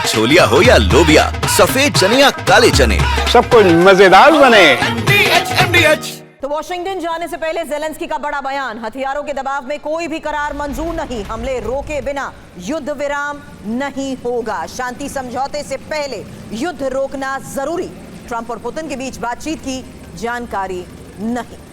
छोलिया हो या लोबिया, सफेद चने या काले चने, सब कुछ मजेदार बने। तो वॉशिंगटन जाने से पहले ज़ेलेंस्की का बड़ा बयान, हथियारों के दबाव में कोई भी करार मंजूर नहीं, हमले रोके बिना युद्ध विराम नहीं होगा, शांति समझौते से पहले युद्ध रोकना जरूरी, ट्रंप और पुतिन के बीच बातचीत की जानकारी नहीं।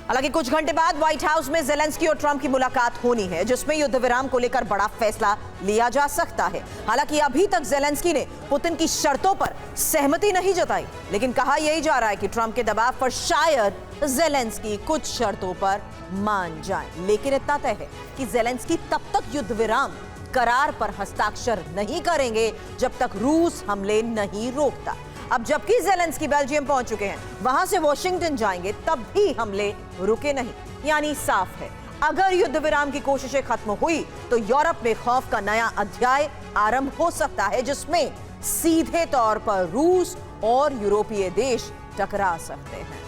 हालांकि कुछ घंटे बाद व्हाइट हाउस में ज़ेलेंस्की और ट्रंप की मुलाकात होनी है, जिसमें युद्ध विराम को लेकर बड़ा फैसला लिया जा सकता है। हालांकि अभी तक ज़ेलेंस्की ने पुतिन की शर्तों पर सहमति नहीं जताई, लेकिन कहा यही जा रहा है कि ट्रंप के दबाव पर शायद ज़ेलेंस्की कुछ शर्तों पर मान जाए। लेकिन इतना तय है कि ज़ेलेंस्की तब तक युद्ध विराम करार पर हस्ताक्षर नहीं करेंगे जब तक रूस हमले नहीं रोकता। अब जबकि ज़ेलेंस्की बेल्जियम पहुंच चुके हैं, वहां से वॉशिंगटन जाएंगे, तब भी हमले रुके नहीं। यानी साफ है, अगर युद्ध विराम की कोशिशें खत्म हुई तो यूरोप में खौफ का नया अध्याय आरंभ हो सकता है, जिसमें सीधे तौर पर रूस और यूरोपीय देश टकरा सकते हैं।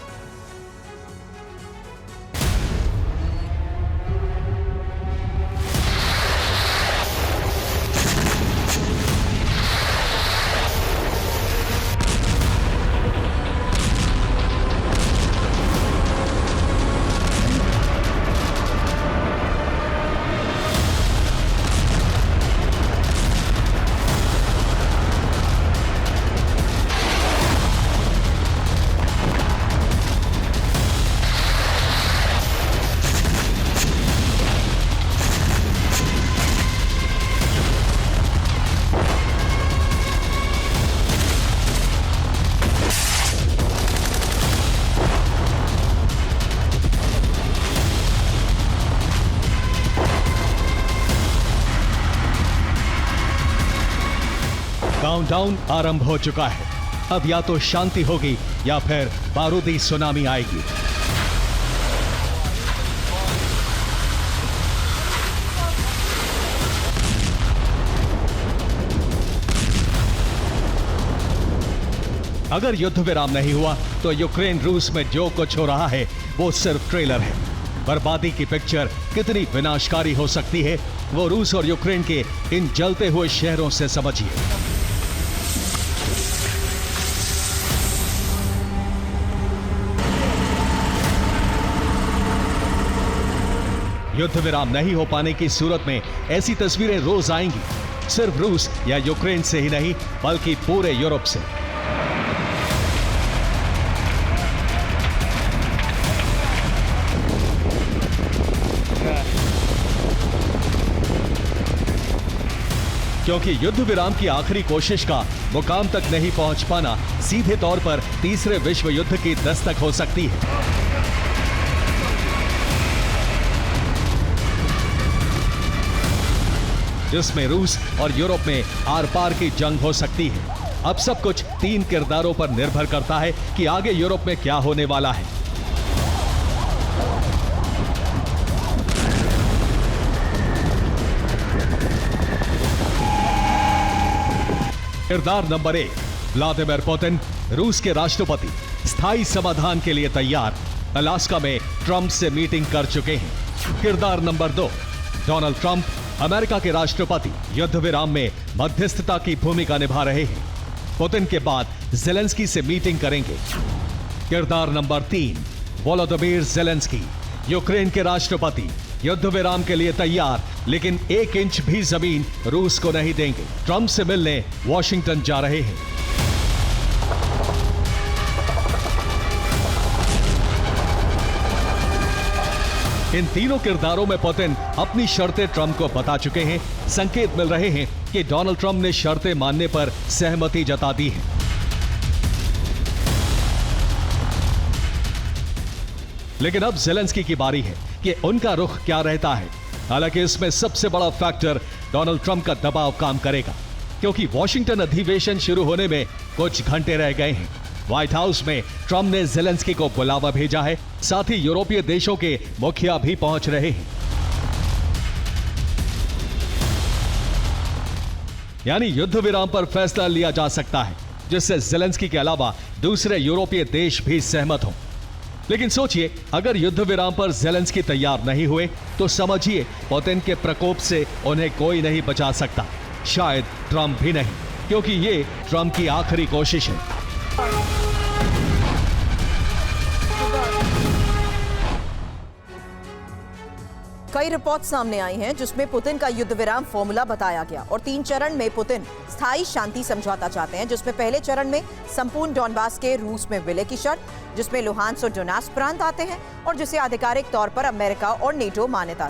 काउंटडाउन आरंभ हो चुका है। अब या तो शांति होगी या फिर बारूदी सुनामी आएगी। अगर युद्ध विराम नहीं हुआ तो यूक्रेन रूस में जो कुछ हो रहा है वो सिर्फ ट्रेलर है। बर्बादी की पिक्चर कितनी विनाशकारी हो सकती है वो रूस और यूक्रेन के इन जलते हुए शहरों से समझिए। युद्ध विराम नहीं हो पाने की सूरत में ऐसी तस्वीरें रोज आएंगी, सिर्फ रूस या यूक्रेन से ही नहीं बल्कि पूरे यूरोप से। क्योंकि युद्ध विराम की आखिरी कोशिश का मुकाम तक नहीं पहुंच पाना सीधे तौर पर तीसरे विश्व युद्ध की दस्तक हो सकती है। जिसमें रूस और यूरोप में आर पार की जंग हो सकती है। अब सब कुछ 3 किरदारों पर निर्भर करता है कि आगे यूरोप में क्या होने वाला है। किरदार नंबर 1, व्लादिमीर पुतिन, रूस के राष्ट्रपति, स्थायी समाधान के लिए तैयार, अलास्का में ट्रंप से मीटिंग कर चुके हैं। किरदार नंबर 2, डोनाल्ड ट्रंप, अमेरिका के राष्ट्रपति, युद्ध विराम में मध्यस्थता की भूमिका निभा रहे हैं। पुतिन के बाद ज़ेलेंस्की से मीटिंग करेंगे। किरदार नंबर 3, वोलोदिमीर ज़ेलेंस्की, यूक्रेन के राष्ट्रपति, युद्ध विराम के लिए तैयार, लेकिन 1 इंच भी जमीन रूस को नहीं देंगे। ट्रंप से मिलने वॉशिंगटन जा रहे हैं। इन तीनों किरदारों में पुतिन अपनी शर्तें ट्रंप को बता चुके हैं। संकेत मिल रहे हैं कि डोनाल्ड ट्रंप ने शर्तें मानने पर सहमति जता दी है। लेकिन अब ज़ेलेंस्की की बारी है कि उनका रुख क्या रहता है। हालांकि इसमें सबसे बड़ा फैक्टर डोनाल्ड ट्रंप का दबाव काम करेगा, क्योंकि वॉशिंगटन अधिवेशन शुरू होने में कुछ घंटे रह गए हैं। व्हाइट हाउस में ट्रंप ने ज़ेलेंस्की को बुलावा भेजा है, साथ ही यूरोपीय देशों के मुखिया भी पहुंच रहे हैं। यानी युद्ध विराम पर फैसला लिया जा सकता है, जिससे ज़ेलेंस्की के अलावा दूसरे यूरोपीय देश भी सहमत हों। लेकिन सोचिए, अगर युद्ध विराम पर ज़ेलेंस्की तैयार नहीं हुए तो समझिए पुतिन के प्रकोप से उन्हें कोई नहीं बचा सकता, शायद ट्रंप भी नहीं, क्योंकि ये ट्रंप की आखिरी कोशिश है। कई रिपोर्ट सामने आई हैं जिसमें पुतिन का युद्ध विराम फॉर्मूला बताया गया और 3 चरण में पुतिन स्थायी शांति समझौता चाहते हैं, जिसमें पहले चरण में संपूर्ण डॉनबास के रूस में विलय की शर्त, जिसमें लुहांस और डोनेट्स्क प्रांत आते हैं और जिसे आधिकारिक तौर पर अमेरिका और नेटो मान्यता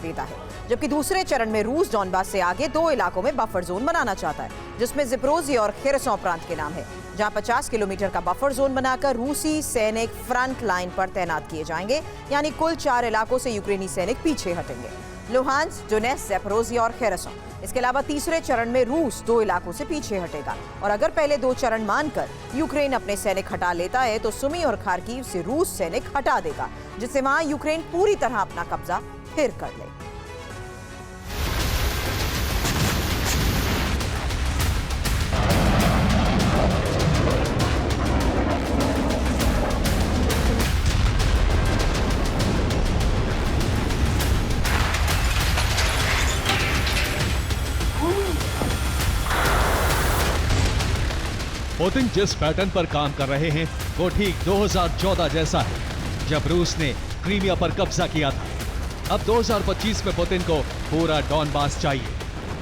देता है, जबकि दूसरे चरण में रूस डॉनबास से आगे 2 इलाकों में बफर जोन बनाना चाहता है, जिसमें ज़िप्रोज़िया और खेरसों प्रांत के नाम है, जहां 50 किलोमीटर का बफर जोन बनाकर रूसी सैनिक फ्रंट लाइन पर तैनात किए जाएंगे, यानी कुल 4 इलाकों से यूक्रेनी सैनिक पीछे हटेंगे, लुहांस, डोनेट्स्क, ज़ैपोरोज़िया और खेरसों। इसके अलावा तीसरे चरण में रूस 2 इलाकों से पीछे हटेगा और अगर पहले 2 चरण मानकर यूक्रेन अपने सैनिक हटा लेता है तो सुमी और खार्किव से रूस सैनिक हटा देगा, जिससे वहां यूक्रेन पूरी तरह अपना कब्जा फिर कर ले। पुतिन जिस पैटर्न पर काम कर रहे हैं वो ठीक 2014 जैसा है, जब रूस ने क्रीमिया पर कब्जा किया था। अब 2025 में पुतिन को पूरा डॉनबास चाहिए।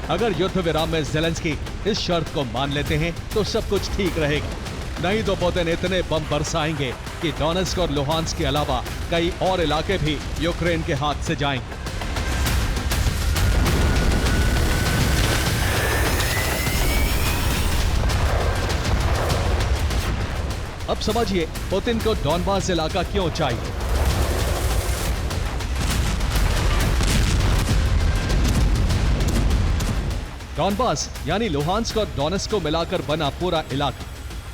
अगर युद्ध विराम में ज़ेलेंस्की इस शर्त को मान लेते हैं तो सब कुछ ठीक रहेगा, नहीं तो पुतिन इतने बम बरसाएंगे कि डोनेट्स्क और लुहांस्क के अलावा कई और इलाके भी यूक्रेन के हाथ से जाएंगे। अब समझिए पुतिन को डॉनबास इलाका क्यों चाहिए। डॉनबास यानी लुहांस्क और डोनेट्स्क को मिलाकर बना पूरा इलाका,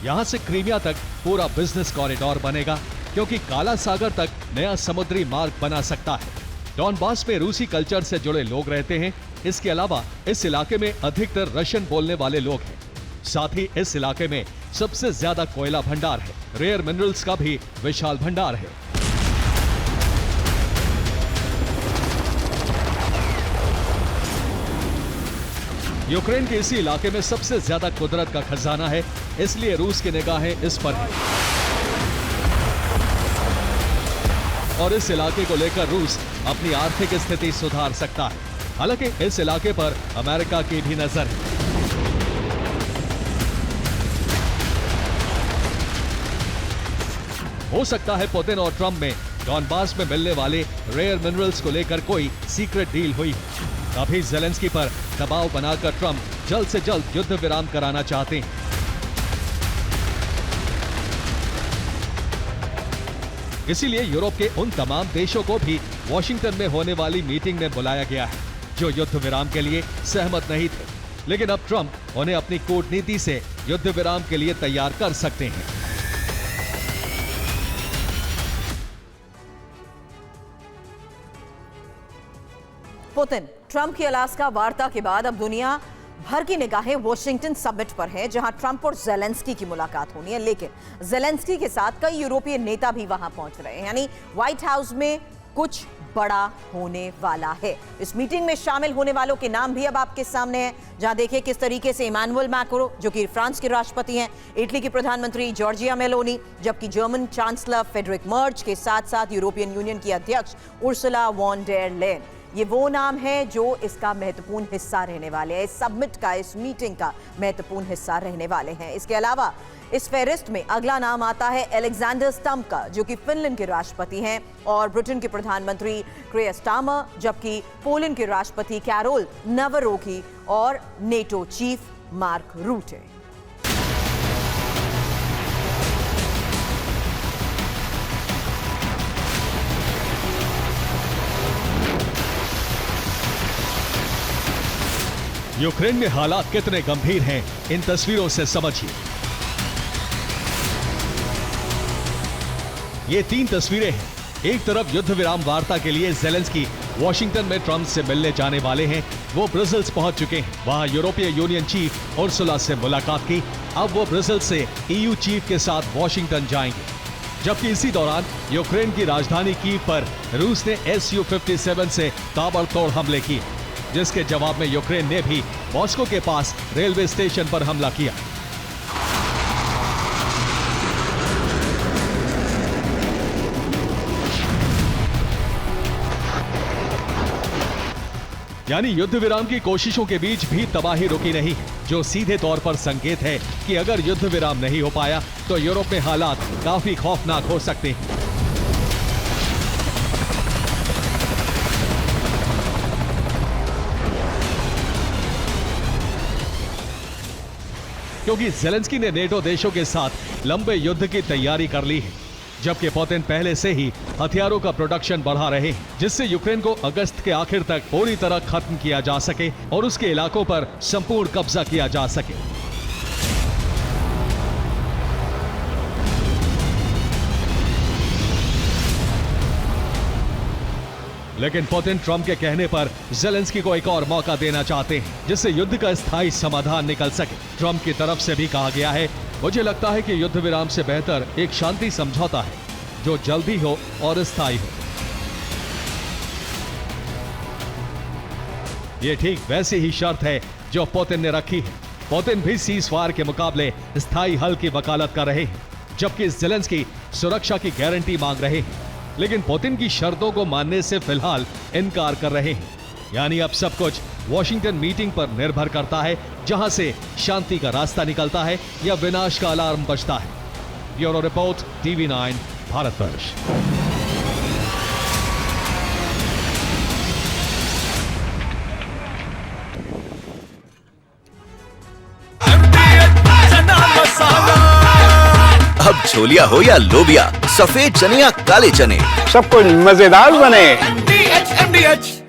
यहां से क्रीमिया तक पूरा बिजनेस कॉरिडोर बनेगा, क्योंकि काला सागर तक नया समुद्री मार्ग बना सकता है। डॉनबास में रूसी कल्चर से जुड़े लोग रहते हैं। इसके अलावा इस इलाके में अधिकतर रशियन बोलने वाले लोग हैं। साथ ही इस इलाके में सबसे ज्यादा कोयला भंडार है, रेयर मिनरल्स का भी विशाल भंडार है। यूक्रेन के इसी इलाके में सबसे ज्यादा कुदरत का खजाना है, इसलिए रूस की निगाहें इस पर है और इस इलाके को लेकर रूस अपनी आर्थिक स्थिति सुधार सकता है। हालांकि इस इलाके पर अमेरिका की भी नजर है। हो सकता है पुतिन और ट्रंप में डॉनबास में मिलने वाले रेयर मिनरल्स को लेकर कोई सीक्रेट डील हुई। अभी ज़ेलेंस्की पर दबाव बनाकर ट्रंप जल्द से जल्द युद्ध विराम कराना चाहते हैं। इसीलिए यूरोप के उन तमाम देशों को भी वॉशिंगटन में होने वाली मीटिंग में बुलाया गया है जो युद्ध विराम के लिए सहमत नहीं थे, लेकिन अब ट्रंप उन्हें अपनी कूटनीति से युद्ध विराम के लिए तैयार कर सकते हैं। पुतिन ट्रंप की अलास्का वार्ता के बाद अब दुनिया भर की निगाहें वॉशिंगटन समिट पर है, जहां ट्रंप और ज़ेलेंस्की की मुलाकात होनी है। लेकिन ज़ेलेंस्की के साथ कई यूरोपीय नेता भी वहां पहुंच रहे हैं, यानी व्हाइट हाउस में कुछ बड़ा होने वाला है। इस मीटिंग में शामिल होने वालों के नाम भी अब आपके सामने हैं, जहां देखिए किस तरीके से इमानुएल मैक्रों, जो कि फ्रांस के राष्ट्रपति हैं, इटली की प्रधानमंत्री जॉर्जिया मेलोनी, जबकि जर्मन चांसलर फ्रेडरिक मर्ज के साथ साथ यूरोपियन यूनियन की अध्यक्ष उर्सुला वॉन डेर लेyen, ये वो नाम है जो इसका महत्वपूर्ण हिस्सा रहने वाले हैं, इस समिट का, इस मीटिंग का महत्वपूर्ण हिस्सा रहने वाले हैं। इसके अलावा इस फेरिस्ट में अगला नाम आता है अलेक्जेंडर स्टम्प का, जो कि फिनलैंड के राष्ट्रपति हैं, और ब्रिटेन के प्रधानमंत्री क्रेयर स्टार्मर, जबकि पोलैंड के राष्ट्रपति कैरोल नवरोकी और नेटो चीफ मार्क रूटे। यूक्रेन में हालात कितने गंभीर हैं, इन तस्वीरों से समझिए। ये 3 तस्वीरें हैं। एक तरफ युद्ध विराम वार्ता के लिए ज़ेलेंस्की वॉशिंगटन में ट्रंप से मिलने जाने वाले हैं। वो ब्रसेल्स पहुंच चुके हैं, वहां यूरोपीय यूनियन चीफ उर्सुला से मुलाकात की। अब वो ब्रसेल्स से EU चीफ के साथ वॉशिंगटन जाएंगे। जबकि इसी दौरान यूक्रेन की राजधानी कीव पर रूस ने Su-57 से ताबड़तोड़ हमले किए, जिसके जवाब में यूक्रेन ने भी मॉस्को के पास रेलवे स्टेशन पर हमला किया। यानी युद्ध विराम की कोशिशों के बीच भी तबाही रुकी नहीं, जो सीधे तौर पर संकेत है कि अगर युद्ध विराम नहीं हो पाया तो यूरोप में हालात काफी खौफनाक हो सकते हैं। क्योंकि ज़ेलेंस्की ने नेटो देशों के साथ लंबे युद्ध की तैयारी कर ली है, जबकि पुतिन पहले से ही हथियारों का प्रोडक्शन बढ़ा रहे हैं, जिससे यूक्रेन को अगस्त के आखिर तक पूरी तरह खत्म किया जा सके और उसके इलाकों पर संपूर्ण कब्जा किया जा सके। लेकिन पुतिन ट्रंप के कहने पर ज़ेलेंस्की को एक और मौका देना चाहते हैं, जिससे युद्ध का स्थायी समाधान निकल सके। ट्रंप की तरफ से भी कहा गया है, मुझे लगता है कि युद्ध विराम से बेहतर एक शांति समझौता है जो जल्दी हो और स्थायी हो। यह ठीक वैसी ही शर्त है जो पुतिन ने रखी है। पुतिन भी सीज़फायर के मुकाबले स्थायी हल की वकालत कर रहे हैं, जबकि ज़ेलेंस्की सुरक्षा की गारंटी मांग रहे हैं, लेकिन पुतिन की शर्तों को मानने से फिलहाल इनकार कर रहे हैं। यानी अब सब कुछ वॉशिंगटन मीटिंग पर निर्भर करता है, जहां से शांति का रास्ता निकलता है या विनाश का अलार्म बजता है। Bureau report, TV9 Bharatvarsh. अब छोलिया हो या लोबिया, सफेद चने या काले चने, सब कुछ मजेदार बने। MDH